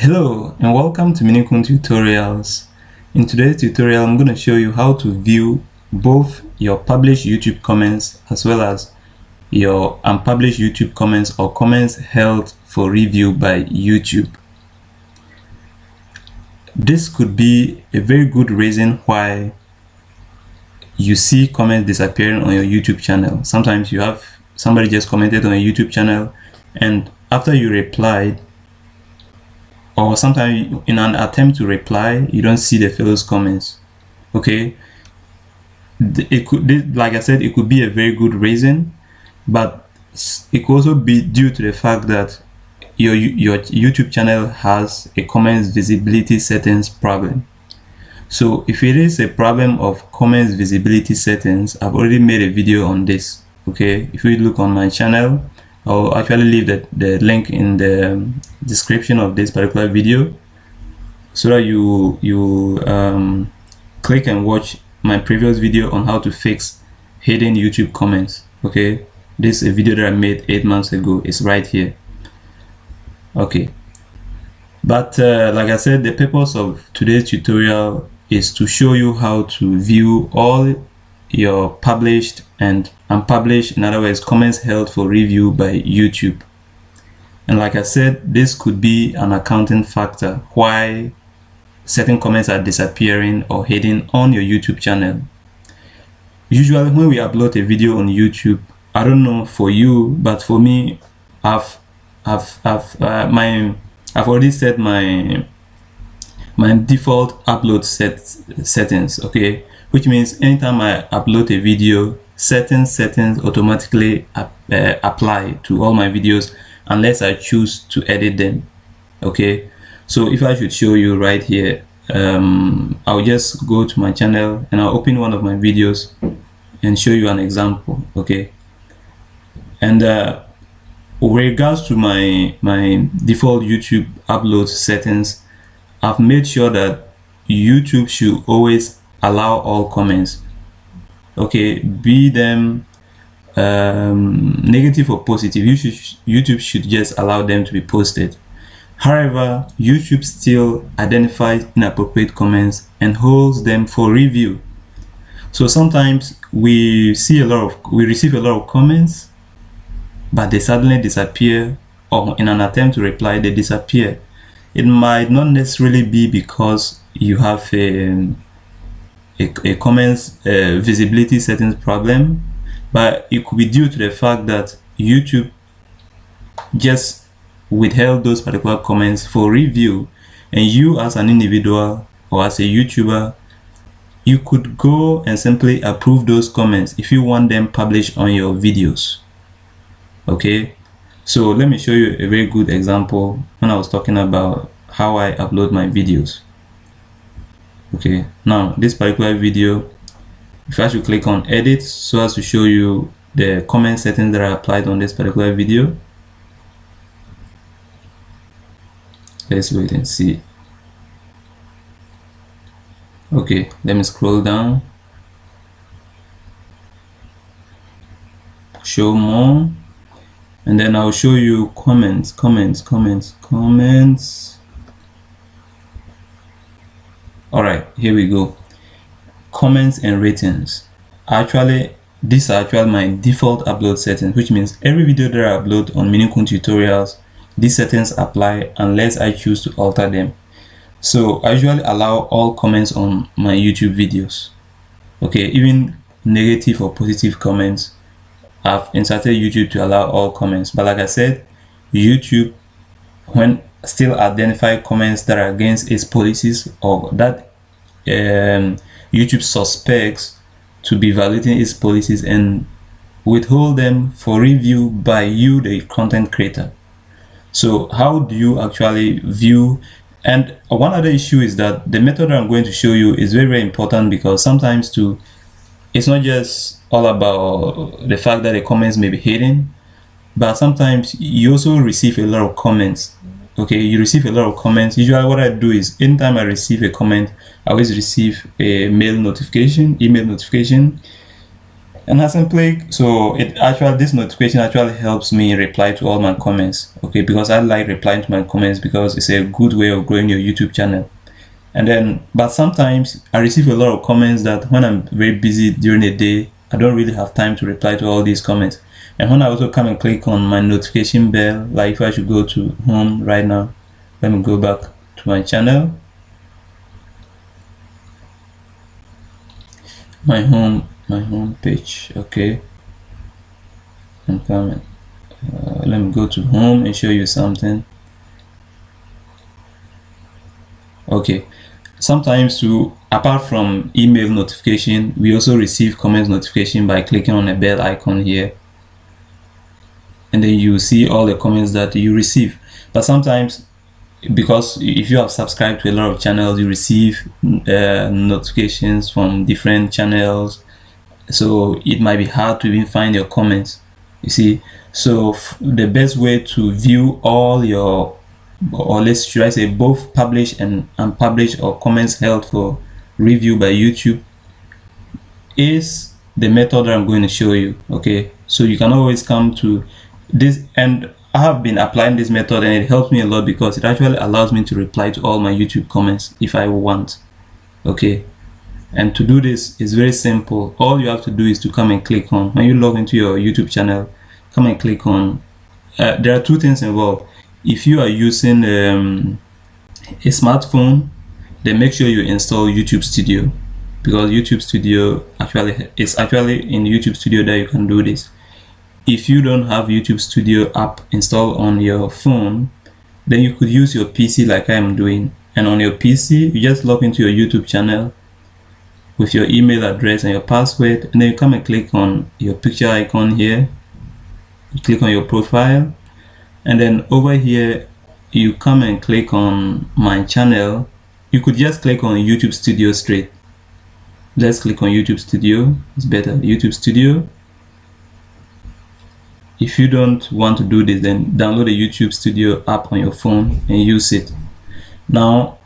Hello and welcome to Minikun Tutorials. In today's tutorial, I'm going to show you how to view both your published YouTube comments as well as your unpublished YouTube comments or comments held for review by YouTube. This could be a very good reason why you see comments disappearing on your YouTube channel. Sometimes you have somebody just commented on a YouTube channel, and after you replied, or sometimes in an attempt to reply, you don't see the fellow's comments. Okay, like I said, it could be a very good reason, but it could also be due to the fact that your YouTube channel has a comments visibility settings problem. So if it is a problem of comments visibility settings, I've already made a video on this. Okay, if you look on my channel, I'll actually leave the link in the description of this particular video so that you click and watch my previous video on how to fix hidden YouTube comments. Okay, this is a video that I made 8 months ago. It's right here. Okay, but like I said, the purpose of today's tutorial is to show you how to view all your published and unpublished, in other words, comments held for review by YouTube. And like I said, this could be an accounting factor why certain comments are disappearing or hidden on your YouTube channel. Usually when we upload a video on YouTube, I don't know for you, but for me, I've already set my default upload settings. Okay, which means anytime I upload a video, certain settings automatically apply to all my videos unless I choose to edit them. Okay, so if I should show you right here, I'll just go to my channel and I'll open one of my videos and show you an example. Okay, and with regards to my default YouTube upload settings, I've made sure that YouTube should always allow all comments. Okay, be them negative or positive, YouTube should just allow them to be posted. However, YouTube still identifies inappropriate comments and holds them for review. So sometimes we receive a lot of comments, but they suddenly disappear, or in an attempt to reply, they disappear. It might not necessarily be because you have a comments visibility settings problem, but it could be due to the fact that YouTube just withheld those particular comments for review, and you as an individual or as a YouTuber, you could go and simply approve those comments if you want them published on your videos. Okay, so let me show you a very good example when I was talking about how I upload my videos. Okay, now this particular video, if I should click on edit so as to show you the comment settings that are applied on this particular video. Let's wait and see. Okay, let me scroll down, show more, and then I'll show you comments. All right, here we go. Comments and ratings. Actually, these are actually my default upload settings, which means every video that I upload on Minikun Tutorials, these settings apply unless I choose to alter them. So I usually allow all comments on my YouTube videos. Okay, even negative or positive comments, I've inserted YouTube to allow all comments. But like I said, YouTube, when still identify comments that are against its policies or that YouTube suspects to be violating its policies, and withhold them for review by you, the content creator. So how do you actually view? And one other issue is that the method that I'm going to show you is very, very important, because sometimes too, it's not just all about the fact that the comments may be hidden, but sometimes you also receive a lot of comments. Okay, you receive a lot of comments. Usually what I do is anytime I receive a comment, I always receive a email notification, And I simply, so this notification actually helps me reply to all my comments, okay, because I like replying to my comments because it's a good way of growing your YouTube channel. And then, but sometimes I receive a lot of comments that when I'm very busy during the day, I don't really have time to reply to all these comments. And when I also come and click on my notification bell, like if I should go to home right now, let me go back to my channel, my home page, okay. I'm coming. Let me go to home and show you something. Okay, sometimes too, apart from email notification, we also receive comments notification by clicking on a bell icon here, and then you see all the comments that you receive. But sometimes, because if you have subscribed to a lot of channels, you receive notifications from different channels, so it might be hard to even find your comments, you see. So the best way to view all your, or should I say both published and unpublished or comments held for review by YouTube, is the method that I'm going to show you, okay. So you can always come to this, and I have been applying this method and it helps me a lot because it actually allows me to reply to all my YouTube comments if I want, okay. And to do this is very simple. All you have to do is to come and click on, when you log into your YouTube channel, come and click on, there are two things involved. If you are using a smartphone, then make sure you install YouTube Studio, because YouTube Studio it's actually in YouTube Studio that you can do this. If you don't have YouTube Studio app installed on your phone, then you could use your PC like I am doing. And on your PC, you just log into your YouTube channel with your email address and your password, and then you come and click on your picture icon here. You click on your profile, and then over here you come and click on my channel. You could just click on YouTube Studio straight. Let's click on YouTube Studio. It's better, YouTube Studio. If you don't want to do this, then download the YouTube Studio app on your phone and use it. Now,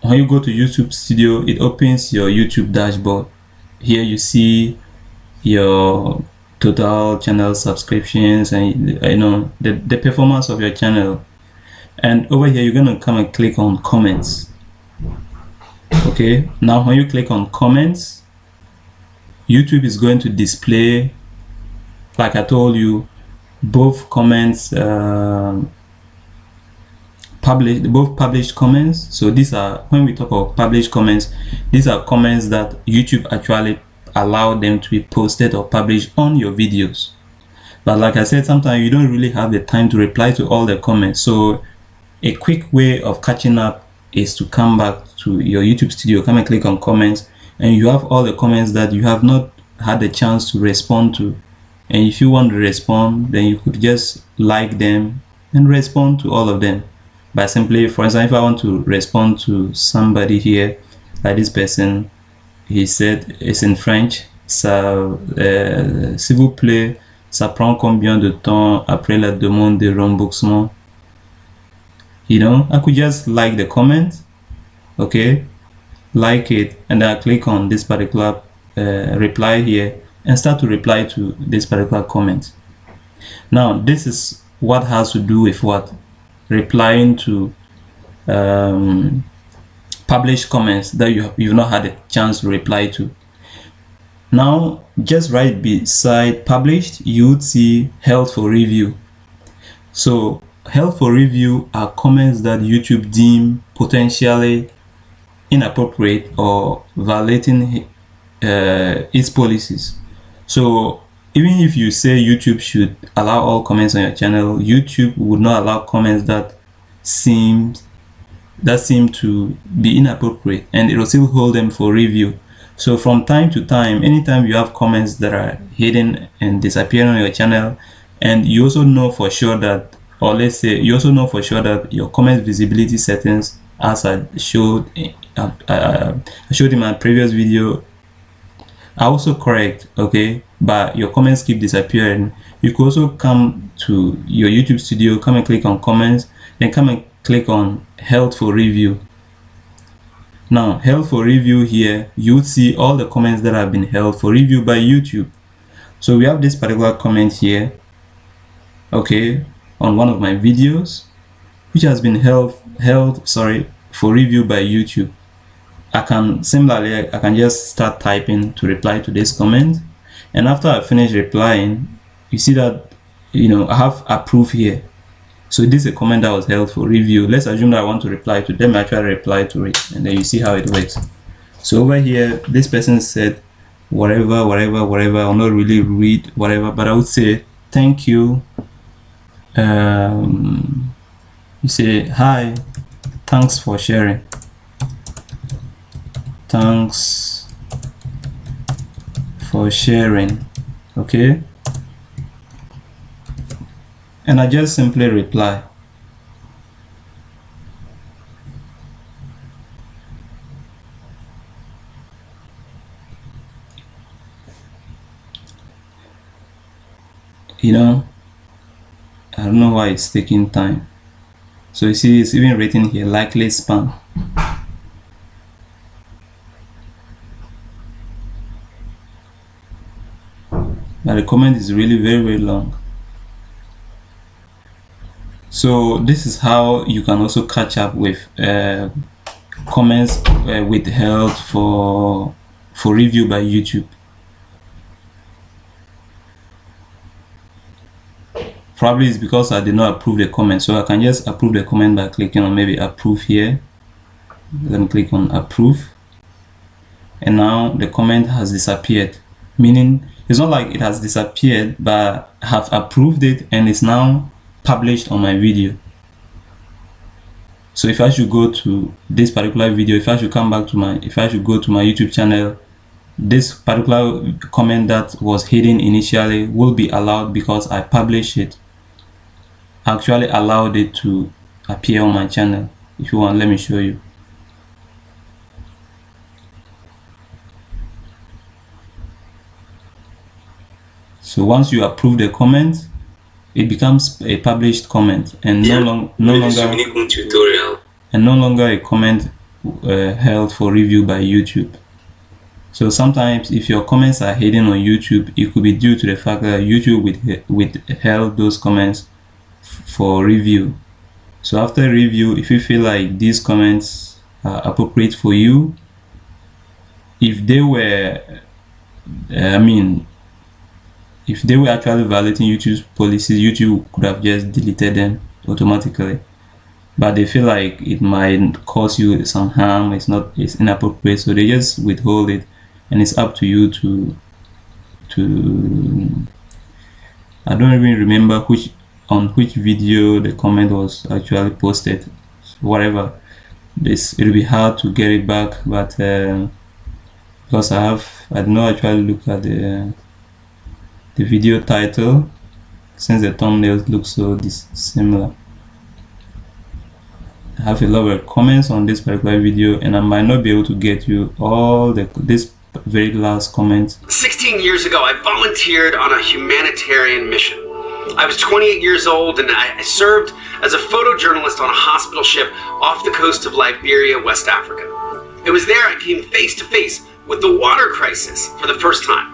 when you go to YouTube Studio, it opens your YouTube dashboard. Here you see your total channel subscriptions and the performance of your channel. And over here, you're going to come and click on comments. Okay, now when you click on comments, YouTube is going to display, like I told you, both comments, both published comments. So these are, when we talk about published comments, these are comments that YouTube actually allow them to be posted or published on your videos. But like I said, sometimes you don't really have the time to reply to all the comments. So a quick way of catching up is to come back to your YouTube Studio, come and click on comments, and you have all the comments that you have not had the chance to respond to. And if you want to respond, then you could just like them and respond to all of them by simply, for example, if I want to respond to somebody here, like this person, he said it's in French, ça, s'il vous plaît, ça prend combien de temps après la demande de remboursement? You know, I could just like the comment, okay, like it, and then I click on this particular reply here and start to reply to this particular comment. Now, this is what has to do with what? Replying to published comments that you've not had a chance to reply to. Now, just right beside published, you would see held for review. So held for review are comments that YouTube deem potentially inappropriate or violating its policies. So even if you say YouTube should allow all comments on your channel, YouTube would not allow comments that seem to be inappropriate, and it will still hold them for review. So from time to time, anytime you have comments that are hidden and disappearing on your channel, and you also know for sure that, or let's say you also know for sure that your comment visibility settings, as I showed in my previous video, are also correct, okay, but your comments keep disappearing, you could also come to your YouTube Studio, come and click on comments, then come and click on held for review. Now, held for review here, you would see all the comments that have been held for review by YouTube. So we have this particular comment here, okay, on one of my videos, which has been held for review by YouTube. I can just start typing to reply to this comment, and after I finish replying, you see that I have approve here. So this is a comment that was held for review. Let's assume that I want to reply to them. I actually reply to it, and then you see how it works. So over here, this person said whatever. I'll not really read whatever, but I would say thank you. You say hi, thanks for sharing. Thanks for sharing. Okay, and I just simply reply. I don't know why it's taking time. So you see it's even written here, likely spam. But the comment is really very long. So this is how you can also catch up with comments withheld for review by YouTube. Probably it's because I did not approve the comment, so I can just approve the comment by clicking on maybe approve here. Let me click on approve, and now the comment has disappeared, meaning it's not like it has disappeared, but I have approved it and it's now published on my video. So if I should go to this particular video, if I should go to my YouTube channel, this particular comment that was hidden initially will be allowed because I published it. I actually allowed it to appear on my channel. If you want, let me show you. So once you approve the comment, it becomes a published comment and no longer a comment held for review by YouTube. So sometimes if your comments are hidden on YouTube, it could be due to the fact that YouTube withheld those comments for review. So after review, if you feel like these comments are appropriate for you, if they were if they were actually violating YouTube's policies, YouTube could have just deleted them automatically. But they feel like it might cause you some harm, it's inappropriate, so they just withhold it, and it's up to you to I don't even remember on which video the comment was actually posted. So whatever, it'll be hard to get it back, but because I did not actually look at the video title, since the thumbnails look so similar. I have a lot of comments on this particular video, and I might not be able to get you all this very last comment. 16 years ago, I volunteered on a humanitarian mission. I was 28 years old, and I served as a photojournalist on a hospital ship off the coast of Liberia, West Africa. It was there I came face to face with the water crisis for the first time,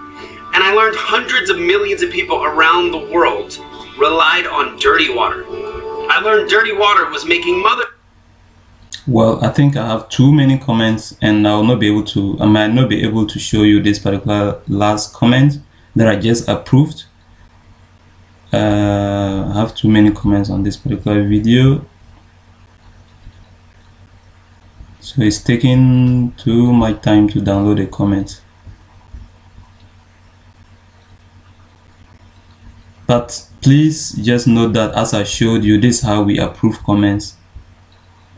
and I learned hundreds of millions of people around the world relied on dirty water. I learned dirty water was making Well, I think I have too many comments, and I might not be able to show you this particular last comment that I just approved. I have too many comments on this particular video, so it's taking too much time to download the comments. But please just note that as I showed you, this is how we approve comments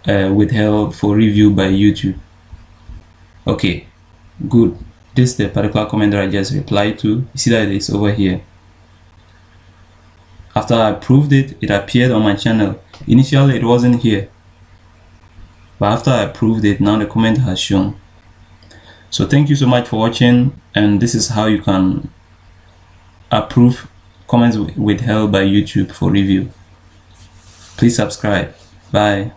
withheld for review by YouTube. Okay, good. This is the particular comment that I just replied to. You see that it's over here. After I approved it, it appeared on my channel. Initially it wasn't here, but after I approved it, now the comment has shown. So thank you so much for watching, and this is how you can approve comments withheld by YouTube for review. Please subscribe. Bye.